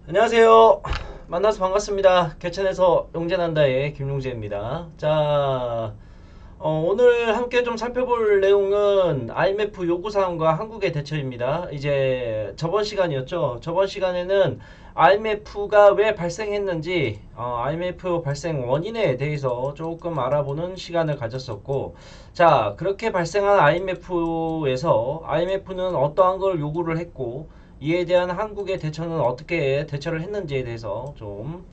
안녕하세요. 만나서 반갑습니다. 개천에서 용재난다의 김용재입니다. 자, 오늘 함께 좀 살펴볼 내용은 IMF 요구사항과 한국의 대처입니다. 이제 저번 시간이었죠. 저번 시간에는 IMF가 왜 발생했는지, IMF 발생 원인에 대해서 조금 알아보는 시간을 가졌었고, 자, 그렇게 발생한 IMF에서 IMF는 어떠한 걸 요구를 했고, 이에 대한 한국의 대처는 어떻게 대처를 했는지에 대해서 좀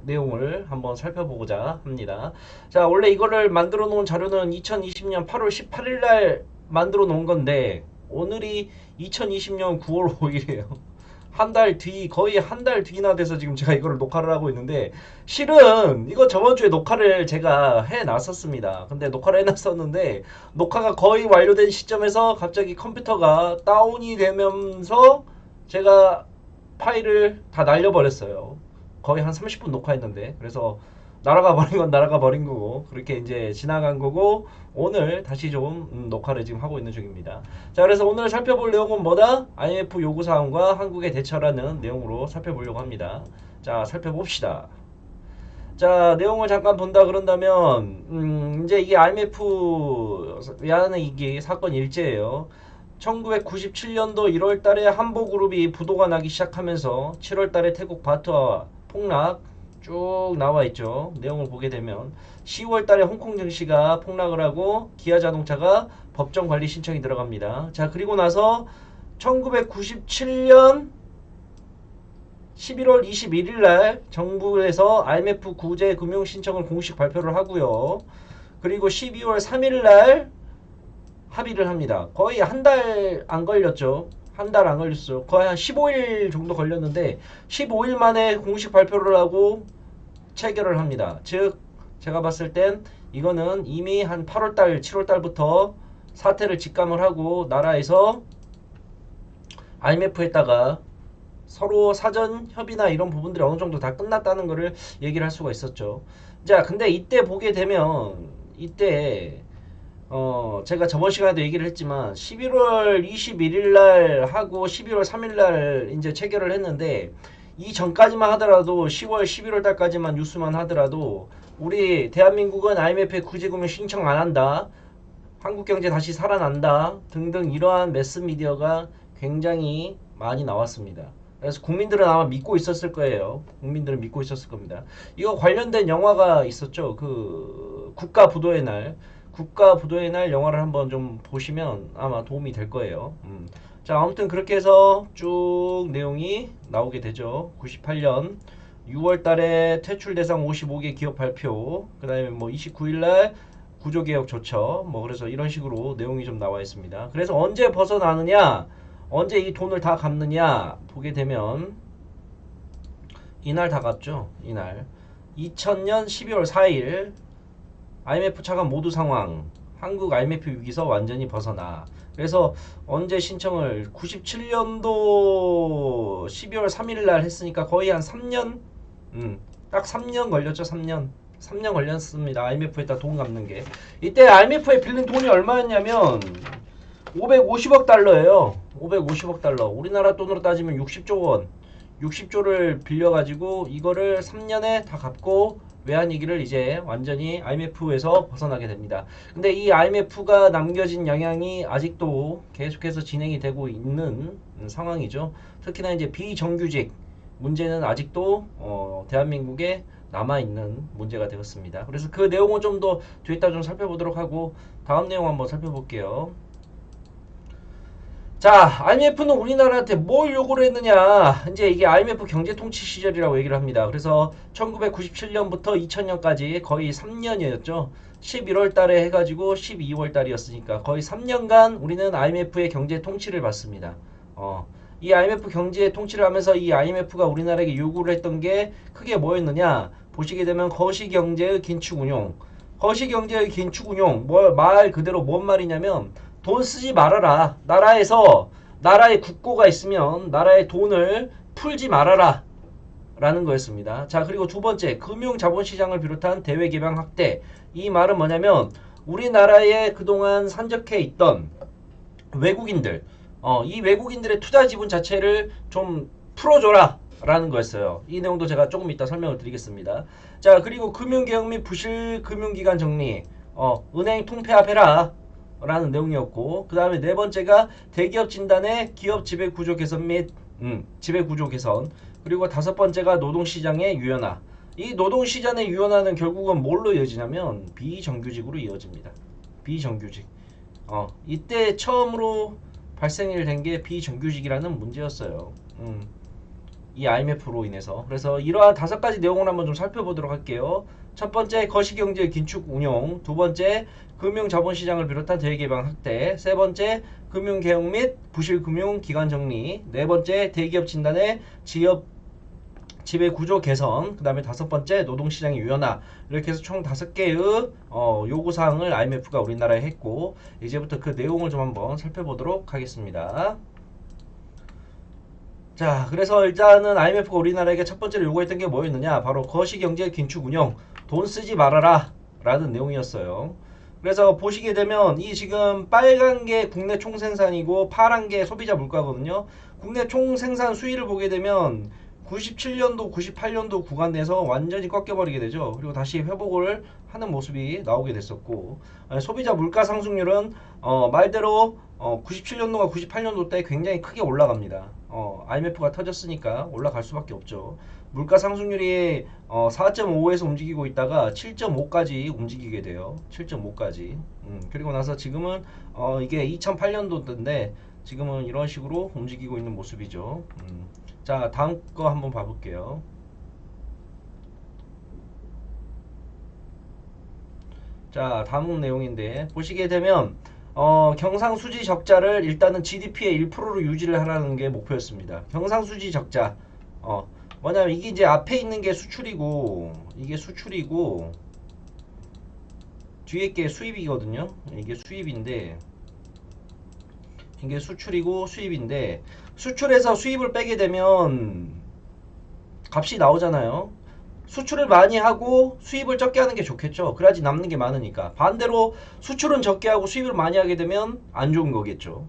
내용을 한번 살펴보고자 합니다. 자, 원래 이거를 만들어 놓은 자료는 2020년 8월 18일 날 만들어 놓은 건데 오늘이 2020년 9월 5일이에요. 한 달 뒤, 거의 한 달 뒤나 돼서 지금 제가 이거를 녹화를 하고 있는데, 실은 이거 저번 주에 녹화를 제가 해놨었습니다. 근데 녹화를 해놨었는데, 녹화가 거의 완료된 시점에서 갑자기 컴퓨터가 다운이 되면서 제가 파일을 다 날려버렸어요. 거의 한 30분 녹화했는데. 그래서 날아가 버린 건 날아가 버린 거고, 그렇게 이제 지나간 거고, 오늘 다시 좀 녹화를 지금 하고 있는 중입니다. 자, 그래서 오늘 살펴볼 내용은 뭐다? IMF 요구사항과 한국의 대처라는 내용으로 살펴보려고 합니다. 자, 살펴봅시다. 자, 내용을 잠깐 본다 그런다면, 이제 이게 IMF라는 이게 사건 일제예요. 1997년도 1월 달에 한보그룹이 부도가 나기 시작하면서 7월 달에 태국 바트와 폭락 쭉 나와 있죠. 내용을 보게 되면 10월 달에 홍콩 증시가 폭락을 하고 기아 자동차가 법정 관리 신청이 들어갑니다. 자, 그리고 나서 1997년 11월 21일 날 정부에서 IMF 구제 금융 신청을 공식 발표를 하고요. 그리고 12월 3일 날 합의를 합니다. 거의 한 달 안 걸렸죠. 한 달 안 걸렸어요. 거의 한 15일 정도 걸렸는데 15일 만에 공식 발표를 하고 체결을 합니다. 즉 제가 봤을 땐 이거는 이미 한 8월달, 7월달부터 사태를 직감을 하고 나라에서 IMF에다가 서로 사전 협의나 이런 부분들이 어느 정도 다 끝났다는 거를 얘기를 할 수가 있었죠. 자, 근데 이때 보게 되면 이때 제가 저번 시간에도 얘기를 했지만 11월 21일 날 하고 12월 3일 날 이제 체결을 했는데 이 전까지만 하더라도 10월 11월 달까지만 뉴스만 하더라도 우리 대한민국은 IMF에 구제금융 신청 안 한다. 한국 경제 다시 살아난다. 등등 이러한 매스미디어가 굉장히 많이 나왔습니다. 그래서 국민들은 아마 믿고 있었을 거예요. 국민들은 믿고 있었을 겁니다. 이거 관련된 영화가 있었죠. 그 국가부도의 날. 국가부도의 날 영화를 한번 좀 보시면 아마 도움이 될 거예요. 자, 아무튼 그렇게 해서 쭉 내용이 나오게 되죠. 98년 6월 달에 퇴출 대상 55개 기업 발표, 그 다음에 뭐 29일 날 구조개혁 조처, 뭐 그래서 이런 식으로 내용이 좀 나와 있습니다. 그래서 언제 벗어나느냐, 언제 이 돈을 다 갚느냐 보게 되면 이날 다 갚죠. 이날 2000년 12월 4일 IMF 차관 모두 상황, 한국 IMF 위기서 완전히 벗어나. 그래서 언제 신청을 97년도 12월 3일 날 했으니까 거의 한 3년, 딱 3년 걸렸죠. 3년 걸렸습니다. IMF에다 돈 갚는 게. 이때 IMF에 빌린 돈이 얼마였냐면 550억 달러예요. 550억 달러. 우리나라 돈으로 따지면 60조 원. 60조를 빌려가지고 이거를 3년에 다 갚고 외환위기를 이제 완전히 IMF에서 벗어나게 됩니다. 근데 이 IMF가 남겨진 영향이 아직도 계속해서 진행이 되고 있는 상황이죠. 특히나 이제 비정규직 문제는 아직도 대한민국에 남아있는 문제가 되었습니다. 그래서 그 내용을 좀 더 뒤에다 좀 살펴보도록 하고 다음 내용 한번 살펴볼게요. 자, IMF는 우리나라한테 뭘 요구를 했느냐. 이제 이게 IMF 경제통치 시절이라고 얘기를 합니다. 그래서 1997년부터 2000년까지 거의 3년이었죠. 11월 달에 해가지고 12월 달이었으니까 거의 3년간 우리는 IMF의 경제 통치를 받습니다. 이 IMF 경제 통치를 하면서 이 IMF가 우리나라에게 요구를 했던 게 크게 뭐였느냐. 보시게 되면 거시경제의 긴축운용. 거시경제의 긴축운용. 말 그대로 뭔 말이냐면 돈 쓰지 말아라. 나라의 국고가 있으면 나라의 돈을 풀지 말아라. 라는 거였습니다. 자, 그리고 두 번째, 금융자본시장을 비롯한 대외개방 확대. 이 말은 뭐냐면 우리나라에 그동안 산적해 있던 외국인들, 이 외국인들의 투자 지분 자체를 좀 풀어줘라 라는 거였어요. 이 내용도 제가 조금 이따 설명을 드리겠습니다. 자, 그리고 금융개혁 및 부실 금융기관 정리, 은행 통폐합해라 라는 내용이었고, 그 다음에 네 번째가 대기업 진단의 기업 지배구조 개선 및 지배구조 개선, 그리고 다섯 번째가 노동시장의 유연화. 이 노동시장의 유연화는 결국은 뭘로 이어지냐면 비정규직으로 이어집니다. 비정규직. 이때 처음으로 발생이 된 게 비정규직이라는 문제였어요. 이 IMF로 인해서. 그래서 이러한 다섯 가지 내용을 한번 좀 살펴보도록 할게요. 첫 번째, 거시경제 긴축 운용. 두 번째, 금융자본시장을 비롯한 대개방 확대. 세 번째, 금융개혁 및 부실금융기관 정리. 네 번째, 대기업 진단의 지배구조 개선. 그 다음에 다섯 번째, 노동시장의 유연화. 이렇게 해서 총 다섯 개의 요구사항을 IMF가 우리나라에 했고, 이제부터 그 내용을 좀 한번 살펴보도록 하겠습니다. 자, 그래서 일단은 IMF가 우리나라에게 첫 번째로 요구했던 게 뭐였느냐, 바로 거시경제 긴축 운용, 돈 쓰지 말아라 라는 내용이었어요. 그래서 보시게 되면 이 지금 빨간 게 국내 총생산이고 파란 게 소비자 물가거든요. 국내 총생산 수위를 보게 되면 97년도, 98년도 구간 내에서 완전히 꺾여버리게 되죠. 그리고 다시 회복을 하는 모습이 나오게 됐었고, 소비자 물가 상승률은 말대로 97년도가 98년도 때 굉장히 크게 올라갑니다. IMF가 터졌으니까 올라갈 수밖에 없죠. 물가 상승률이 4.5에서 움직이고 있다가 7.5까지 움직이게 돼요. 7.5까지. 그리고 나서 지금은 이게 2008년도인데 지금은 이런 식으로 움직이고 있는 모습이죠. 자, 다음 거 한번 봐볼게요. 자, 다음 내용인데 보시게 되면 경상수지 적자를 일단은 GDP의 1%로 유지를 하라는 게 목표였습니다. 경상수지 적자. 뭐냐면 이게 이제 앞에 있는 게 수출이고, 이게 수출이고, 뒤에 게 수입이거든요. 이게 수입인데, 이게 수출이고 수입인데, 수출에서 수입을 빼게 되면 값이 나오잖아요. 수출을 많이 하고 수입을 적게 하는 게 좋겠죠. 그래야지 남는 게 많으니까. 반대로 수출은 적게 하고 수입을 많이 하게 되면 안 좋은 거겠죠.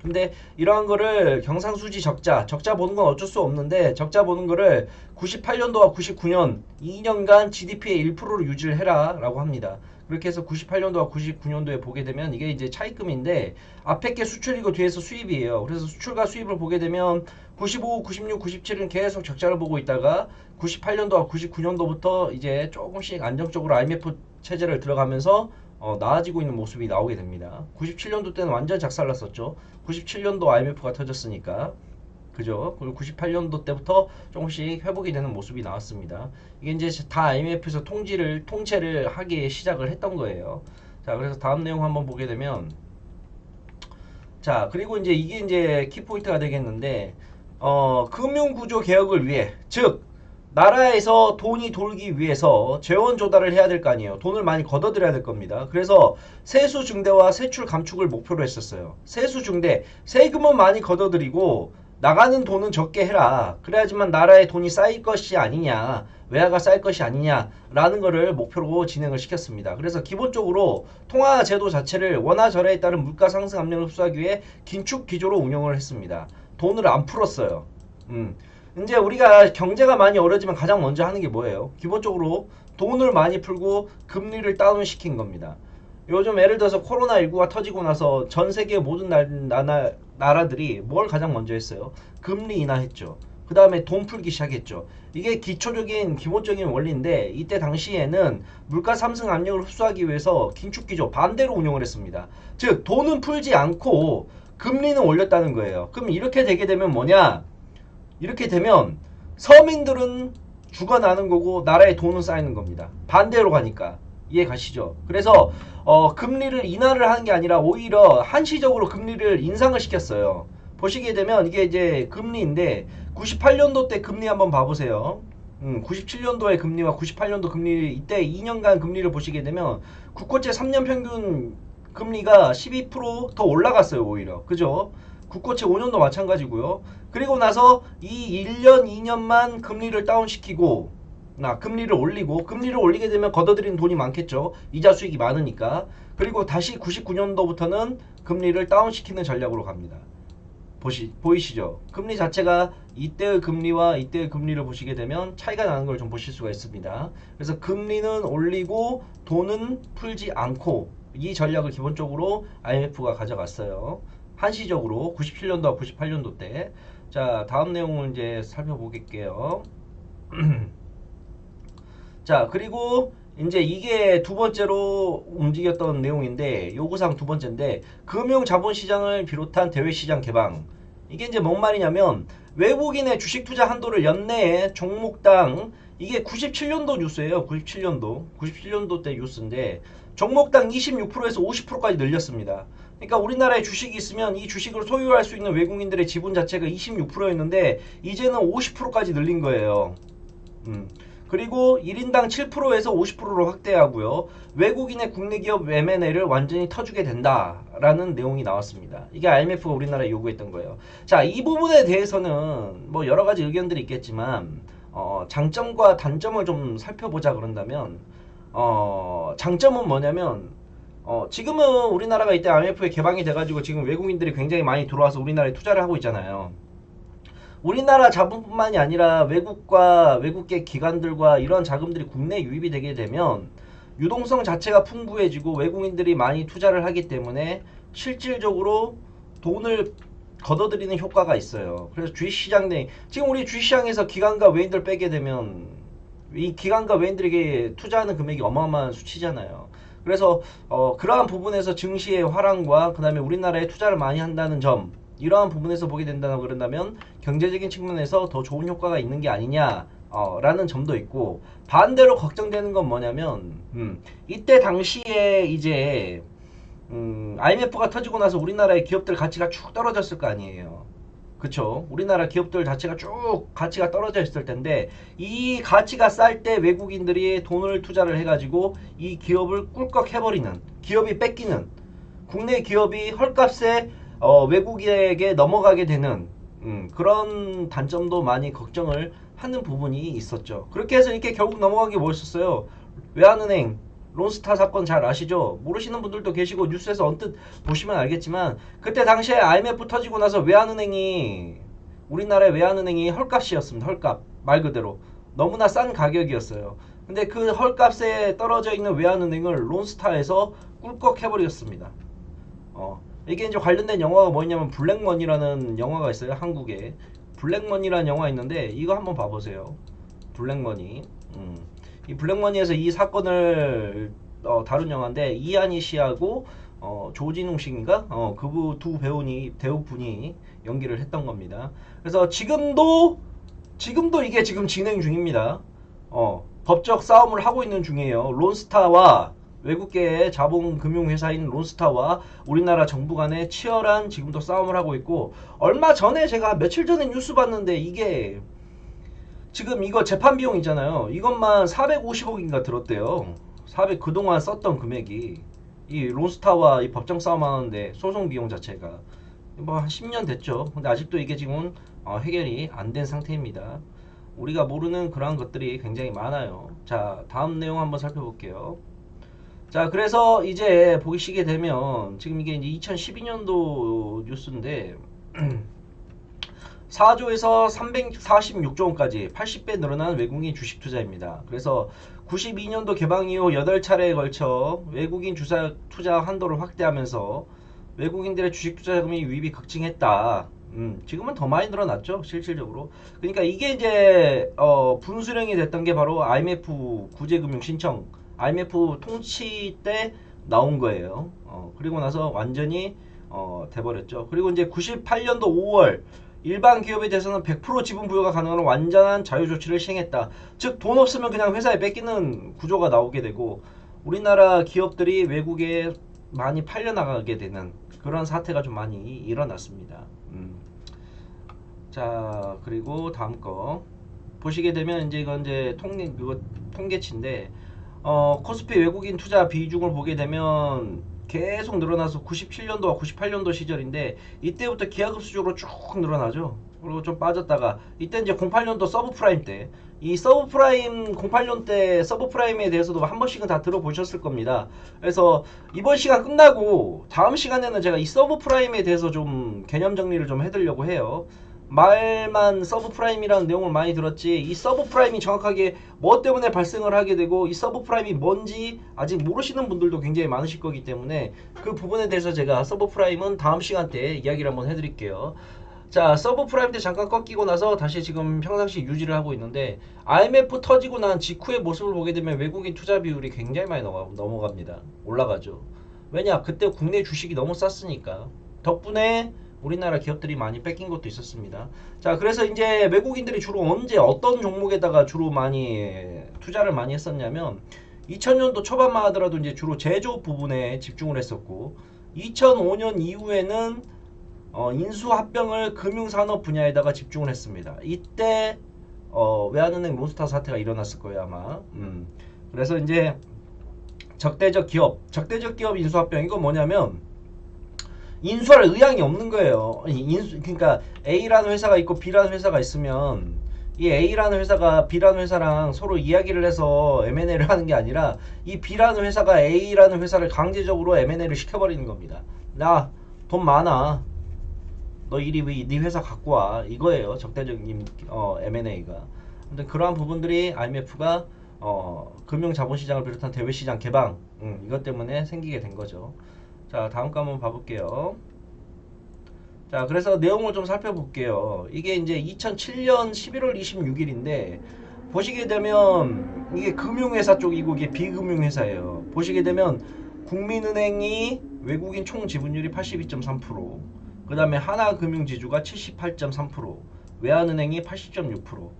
근데 이러한 거를 경상수지 적자 보는 건 어쩔 수 없는데, 적자 보는 거를 98년도와 99년 2년간 GDP의 1%로 유지를 해라 라고 합니다. 그렇게 해서 98년도와 99년도에 보게 되면 이게 이제 차입금인데, 앞에 게 수출이고 뒤에서 수입이에요. 그래서 수출과 수입을 보게 되면 95, 96, 97은 계속 적자를 보고 있다가 98년도와 99년도부터 이제 조금씩 안정적으로 IMF 체제를 들어가면서 나아지고 있는 모습이 나오게 됩니다. 97년도 때는 완전 작살났었죠. 97년도 IMF가 터졌으니까. 그죠? 그리고 98년도 때부터 조금씩 회복이 되는 모습이 나왔습니다. 이게 이제 다 IMF에서 통제를 하기 시작을 했던 거예요. 자, 그래서 다음 내용 한번 보게 되면, 자, 그리고 이제 이게 이제 키포인트가 되겠는데, 금융구조 개혁을 위해, 즉 나라에서 돈이 돌기 위해서 재원 조달을 해야 될 거 아니에요. 돈을 많이 걷어들여야 될 겁니다. 그래서 세수 증대와 세출 감축을 목표로 했었어요. 세수 증대, 세금은 많이 걷어들이고 나가는 돈은 적게 해라. 그래야지만 나라에 돈이 쌓일 것이 아니냐, 외화가 쌓일 것이 아니냐라는 거를 목표로 진행을 시켰습니다. 그래서 기본적으로 통화 제도 자체를 원화절하에 따른 물가 상승 압력을 흡수하기 위해 긴축 기조로 운영을 했습니다. 돈을 안 풀었어요. 이제 우리가 경제가 많이 어려지면 가장 먼저 하는 게 뭐예요? 기본적으로 돈을 많이 풀고 금리를 다운시킨 겁니다. 요즘 예를 들어서 코로나19가 터지고 나서 전 세계 모든 나라들이 뭘 가장 먼저 했어요? 금리 인하했죠. 그 다음에 돈 풀기 시작했죠. 이게 기초적인 기본적인 원리인데, 이때 당시에는 물가 상승 압력을 흡수하기 위해서 긴축기조 반대로 운영을 했습니다. 즉 돈은 풀지 않고 금리는 올렸다는 거예요. 그럼 이렇게 되게 되면 뭐냐? 이렇게 되면 서민들은 죽어나는 거고 나라에 돈은 쌓이는 겁니다. 반대로 가니까. 이해 가시죠? 그래서 금리를 인하를 하는 게 아니라 오히려 한시적으로 금리를 인상을 시켰어요. 보시게 되면 이게 이제 금리인데, 98년도 때 금리 한번 봐보세요. 97년도의 금리와 98년도 금리, 이때 2년간 금리를 보시게 되면 국고채 3년 평균 금리가 12%더 올라갔어요. 오히려. 그죠? 국고채 5년도 마찬가지고요. 그리고 나서 이 1년, 2년만 금리를 다운시키고, 금리를 올리고, 금리를 올리게 되면 걷어들이는 돈이 많겠죠. 이자 수익이 많으니까. 그리고 다시 99년도부터는 금리를 다운시키는 전략으로 갑니다. 보이시죠? 금리 자체가 이때의 금리와 이때의 금리를 보시게 되면 차이가 나는 걸 좀 보실 수가 있습니다. 그래서 금리는 올리고 돈은 풀지 않고 이 전략을 기본적으로 IMF가 가져갔어요. 한시적으로 97년도와 98년도 때. 자, 다음 내용을 이제 살펴보겠게요. 자, 그리고 이제 이게 두 번째로 움직였던 내용인데, 요구사항 두 번째인데, 금융 자본시장을 비롯한 대외시장 개방. 이게 이제 뭔 말이냐면, 외국인의 주식 투자 한도를 연내에 종목당, 이게 97년도 뉴스예요. 97년도. 97년도 때 뉴스인데, 종목당 26%에서 50%까지 늘렸습니다. 그러니까 우리나라에 주식이 있으면 이 주식을 소유할 수 있는 외국인들의 지분 자체가 26%였는데, 이제는 50%까지 늘린 거예요. 그리고 1인당 7%에서 50%로 확대하고요. 외국인의 국내 기업 M&A를 완전히 터주게 된다라는 내용이 나왔습니다. 이게 IMF가 우리나라에 요구했던 거예요. 자, 이 부분에 대해서는 뭐 여러 가지 의견들이 있겠지만 장점과 단점을 좀 살펴보자 그런다면 장점은 뭐냐면 지금은 우리나라가 이때 IMF에 개방이 돼가지고 지금 외국인들이 굉장히 많이 들어와서 우리나라에 투자를 하고 있잖아요. 우리나라 자본뿐만이 아니라 외국계 기관들과 이런 자금들이 국내에 유입이 되게 되면 유동성 자체가 풍부해지고 외국인들이 많이 투자를 하기 때문에 실질적으로 돈을 걷어들이는 효과가 있어요. 그래서 주식시장 내 지금 우리 주식시장에서 기관과 외인들 빼게 되면 이 기관과 외인들에게 투자하는 금액이 어마어마한 수치잖아요. 그래서 그러한 부분에서 증시의 화랑과 그 다음에 우리나라에 투자를 많이 한다는 점, 이러한 부분에서 보게 된다고 그런다면 경제적인 측면에서 더 좋은 효과가 있는 게 아니냐 라는 점도 있고, 반대로 걱정되는 건 뭐냐면 이때 당시에 이제 IMF가 터지고 나서 우리나라의 기업들 가치가 쭉 떨어졌을 거 아니에요. 그쵸? 우리나라 기업들 자체가 쭉 가치가 떨어져 있을 텐데, 이 가치가 쌀 때 외국인들이 돈을 투자를 해가지고 이 기업을 꿀꺽 해버리는, 기업이 뺏기는, 국내 기업이 헐값에 외국인에게 넘어가게 되는 그런 단점도 많이 걱정을 하는 부분이 있었죠. 그렇게 해서 이렇게 결국 넘어간 게 뭐였었어요? 외환은행 론스타 사건 잘 아시죠? 모르시는 분들도 계시고 뉴스에서 언뜻 보시면 알겠지만, 그때 당시에 IMF 터지고 나서 우리나라의 외환은행이 헐값이었습니다. 헐값 말 그대로 너무나 싼 가격이었어요. 근데 그 헐값에 떨어져 있는 외환은행을 론스타에서 꿀꺽 해버렸습니다. 이게 이제 관련된 영화가 뭐냐면 블랙머니라는 영화가 있어요. 한국에 블랙머니라는 영화 있는데 이거 한번 봐보세요. 블랙머니. 이 블랙머니에서 이 사건을 다룬 영화인데, 이한희 씨하고 조진웅 씨인가 그 두 배우분이 연기를 했던 겁니다. 그래서 지금도 이게 지금 진행 중입니다. 법적 싸움을 하고 있는 중이에요. 론스타와 외국계의 자본금융회사인 론스타와 우리나라 정부 간에 치열한 지금도 싸움을 하고 있고, 얼마 전에 제가 며칠 전에 뉴스 봤는데 이게 지금 이거 재판 비용 있잖아요. 이것만 450억인가 들었대요. 그동안 썼던 금액이, 이 론스타와 이 법정 싸움 하는데 소송 비용 자체가 뭐 한 10년 됐죠. 근데 아직도 이게 지금 해결이 안 된 상태입니다. 우리가 모르는 그러한 것들이 굉장히 많아요. 자, 다음 내용 한번 살펴볼게요. 자, 그래서 이제 보시게 되면 지금 이게 이제 2012년도 뉴스인데 4조에서 346조 원까지 80배 늘어난 외국인 주식 투자입니다. 그래서 92년도 개방 이후 8차례에 걸쳐 외국인 투자 한도를 확대하면서 외국인들의 주식 투자 자금이 유입이 급증했다. 지금은 더 많이 늘어났죠, 실질적으로. 그러니까 이게 이제 분수령이 됐던 게 바로 IMF 구제금융 신청, IMF 통치 때 나온 거예요. 그리고 나서 완전히 돼버렸죠. 그리고 이제 98년도 5월 일반 기업에 대해서는 100% 지분 부여가 가능한 완전한 자유 조치를 시행했다. 즉 돈 없으면 그냥 회사에 뺏기는 구조가 나오게 되고, 우리나라 기업들이 외국에 많이 팔려나가게 되는 그런 사태가 좀 많이 일어났습니다. 자, 그리고 다음 거 보시게 되면 이제 이건 이제 통계치인데, 코스피 외국인 투자 비중을 보게 되면 계속 늘어나서 97년도와 98년도 시절인데, 이때부터 기하급수적으로 쭉 늘어나죠. 그리고 좀 빠졌다가 이때 이제 08년도 서브프라임 때, 이 서브프라임 08년 때 서브프라임에 대해서도 한 번씩은 다 들어보셨을 겁니다. 그래서 이번 시간 끝나고 다음 시간에는 제가 이 서브프라임에 대해서 좀 개념 정리를 좀 해드리려고 해요. 말만 서브프라임이라는 내용을 많이 들었지 이 서브프라임이 정확하게 뭐 때문에 발생을 하게 되고 이 서브프라임이 뭔지 아직 모르시는 분들도 굉장히 많으실 거기 때문에 그 부분에 대해서 제가 서브프라임은 다음 시간 때 이야기를 한번 해드릴게요. 자, 서브프라임 때 잠깐 꺾이고 나서 다시 지금 평상시 유지를 하고 있는데 IMF 터지고 난 직후의 모습을 보게 되면 외국인 투자 비율이 굉장히 많이 넘어갑니다. 올라가죠. 왜냐? 그때 국내 주식이 너무 쌌으니까. 덕분에 우리나라 기업들이 많이 뺏긴 것도 있었습니다. 자, 그래서 이제 외국인들이 주로 언제 어떤 종목에다가 주로 많이 투자를 많이 했었냐면 2000년도 초반만 하더라도 이제 주로 제조업 부분에 집중을 했었고 2005년 이후에는 인수합병을 금융산업 분야에다가 집중을 했습니다. 이때 외환은행 론스타 사태가 일어났을 거예요 아마. 그래서 이제 적대적 기업 인수합병 이건 뭐냐면 인수할 의향이 없는 거예요. 그러니까 A라는 회사가 있고 B라는 회사가 있으면 이 A라는 회사가 B라는 회사랑 서로 이야기를 해서 M&A를 하는 게 아니라 이 B라는 회사가 A라는 회사를 강제적으로 M&A를 시켜버리는 겁니다. 나 돈 많아. 너 이리 네 회사 갖고 와 이거예요. 적대적인 M&A가. 아무튼 그러한 부분들이 IMF가 금융자본시장을 비롯한 대외시장 개방 이것 때문에 생기게 된 거죠. 자, 다음 거 한번 봐볼게요. 자, 그래서 내용을 좀 살펴볼게요. 이게 이제 2007년 11월 26일인데 보시게 되면 이게 금융회사 쪽이고 이게 비금융회사예요. 보시게 되면 국민은행이 외국인 총 지분율이 82.3%, 그 다음에 하나금융지주가 78.3%, 외환은행이 80.6%,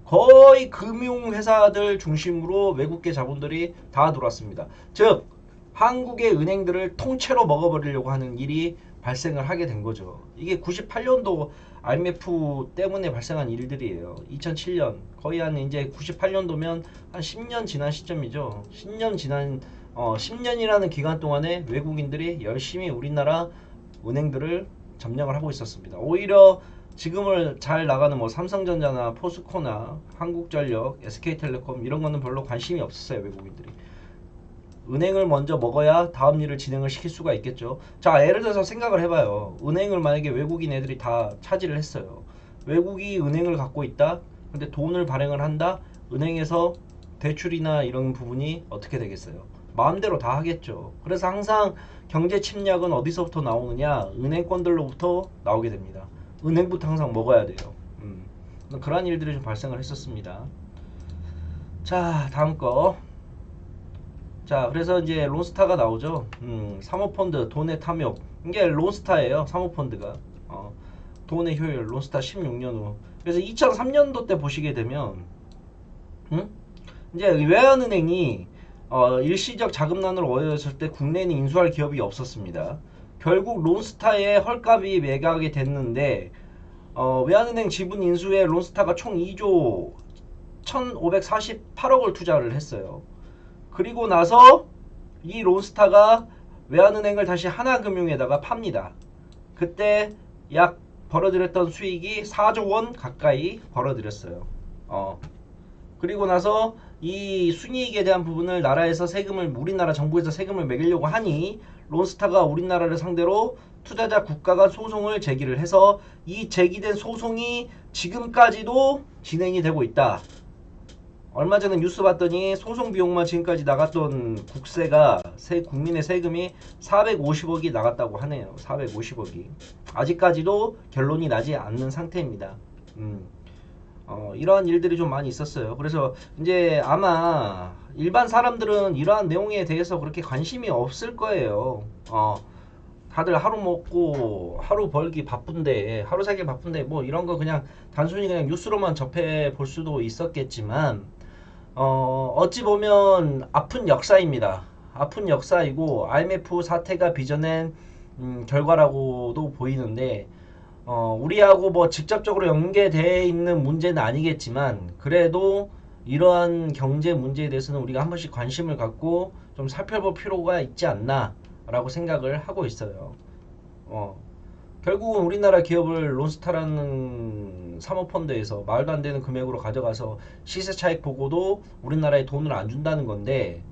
거의 금융회사들 중심으로 외국계 자본들이 다 들어왔습니다. 즉 한국의 은행들을 통째로 먹어버리려고 하는 일이 발생을 하게 된 거죠. 이게 98년도 IMF 때문에 발생한 일들이에요. 2007년 거의 한 이제 98년도면 한 10년 지난 시점이죠. 10년이라는 기간 동안에 외국인들이 열심히 우리나라 은행들을 점령을 하고 있었습니다. 오히려 지금을 잘 나가는 뭐 삼성전자나 포스코나 한국전력, SK텔레콤 이런 거는 별로 관심이 없었어요. 외국인들이. 은행을 먼저 먹어야 다음 일을 진행을 시킬 수가 있겠죠. 자, 예를 들어서 생각을 해봐요. 은행을 만약에 외국인 애들이 다 차지를 했어요. 외국이 은행을 갖고 있다. 근데 돈을 발행을 한다. 은행에서 대출이나 이런 부분이 어떻게 되겠어요? 마음대로 다 하겠죠. 그래서 항상 경제 침략은 어디서부터 나오느냐? 은행권들로부터 나오게 됩니다. 은행부터 항상 먹어야 돼요. 그러한 일들이 좀 발생을 했었습니다. 자, 다음 거. 자, 그래서 이제 론스타가 나오죠. 사모펀드 돈의 탐욕. 이게 론스타예요. 사모펀드가. 돈의 효율 론스타 16년 후. 그래서 2003년도 때 보시게 되면 이제 외환은행이 일시적 자금난을 얻었을 때 국내에는 인수할 기업이 없었습니다. 결국 론스타의 헐값이 매각이 됐는데 외환은행 지분 인수에 론스타가 총 2조 1548억을 투자를 했어요. 그리고 나서 이 론스타가 외환은행을 다시 하나금융에다가 팝니다. 그때 약 벌어들였던 수익이 4조 원 가까이 벌어들였어요. 그리고 나서 이 순이익에 대한 부분을 나라에서 세금을 우리나라 정부에서 세금을 매기려고 하니 론스타가 우리나라를 상대로 투자자 국가 간 소송을 제기를 해서 이 제기된 소송이 지금까지도 진행이 되고 있다. 얼마 전에 뉴스 봤더니 소송 비용만 지금까지 나갔던 국세가 국민의 세금이 450억이 나갔다고 하네요. 450억이. 아직까지도 결론이 나지 않는 상태입니다. 이러한 일들이 좀 많이 있었어요. 그래서 이제 아마 일반 사람들은 이러한 내용에 대해서 그렇게 관심이 없을 거예요. 다들 하루 먹고 하루 벌기 바쁜데 하루 살기 바쁜데 뭐 이런 거 그냥 단순히 그냥 뉴스로만 접해 볼 수도 있었겠지만 어찌 보면 아픈 역사입니다. 아픈 역사이고 IMF 사태가 빚어낸 결과라고도 보이는데 우리하고 뭐 직접적으로 연계되어 있는 문제는 아니겠지만 그래도 이러한 경제 문제에 대해서는 우리가 한 번씩 관심을 갖고 좀 살펴볼 필요가 있지 않나 라고 생각을 하고 있어요. 결국은 우리나라 기업을 론스타라는 사모펀드에서 말도 안 되는 금액으로 가져가서 시세 차익 보고도 우리나라에 돈을 안 준다는 건데,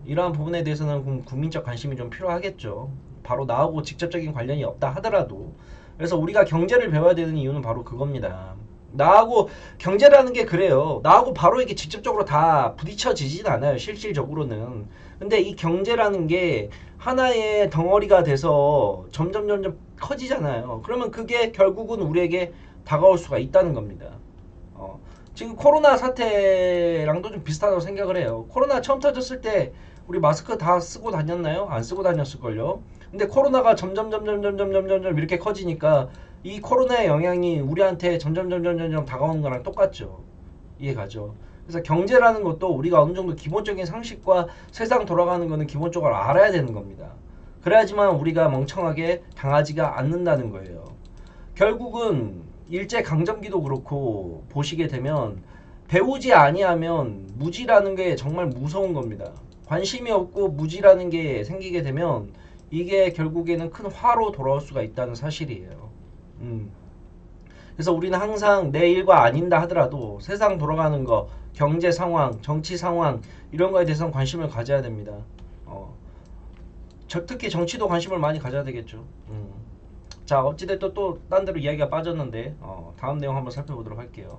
이러한 부분에 대해서는 국민적 관심이 좀 필요하겠죠. 바로 나하고 직접적인 관련이 없다 하더라도. 그래서 우리가 경제를 배워야 되는 이유는 바로 그겁니다. 나하고 경제라는 게 그래요. 나하고 바로 이게 직접적으로 다 부딪혀지진 않아요. 실질적으로는. 근데 이 경제라는 게 하나의 덩어리가 돼서 점점 커지잖아요. 그러면 그게 결국은 우리에게 다가올 수가 있다는 겁니다. 어, 지금 코로나 사태랑도 좀 비슷하다고 생각을 해요. 코로나 처음 터졌을 때 우리 마스크 다 쓰고 다녔나요? 안 쓰고 다녔을걸요. 근데 코로나가 점점 이렇게 커지니까 이 코로나의 영향이 우리한테 점점 다가오는 거랑 똑같죠. 이해가죠? 그래서 경제라는 것도 우리가 어느 정도 기본적인 상식과 세상 돌아가는 거는 기본적으로 알아야 되는 겁니다. 그래야지만 우리가 멍청하게 당하지가 않는다는 거예요. 결국은 일제 강점기도 그렇고 보시게 되면 배우지 아니하면 무지라는 게 정말 무서운 겁니다. 관심이 없고 무지라는 게 생기게 되면 이게 결국에는 큰 화로 돌아올 수가 있다는 사실이에요. 음. 그래서 우리는 항상 내 일과 아닌다 하더라도 세상 돌아가는 거, 경제 상황, 정치 상황 이런 거에 대해서는 관심을 가져야 됩니다. 어, 특히 정치도 관심을 많이 가져야 되겠죠. 자, 어찌됐든 또 딴 데로 이야기가 빠졌는데 다음 내용 한번 살펴보도록 할게요.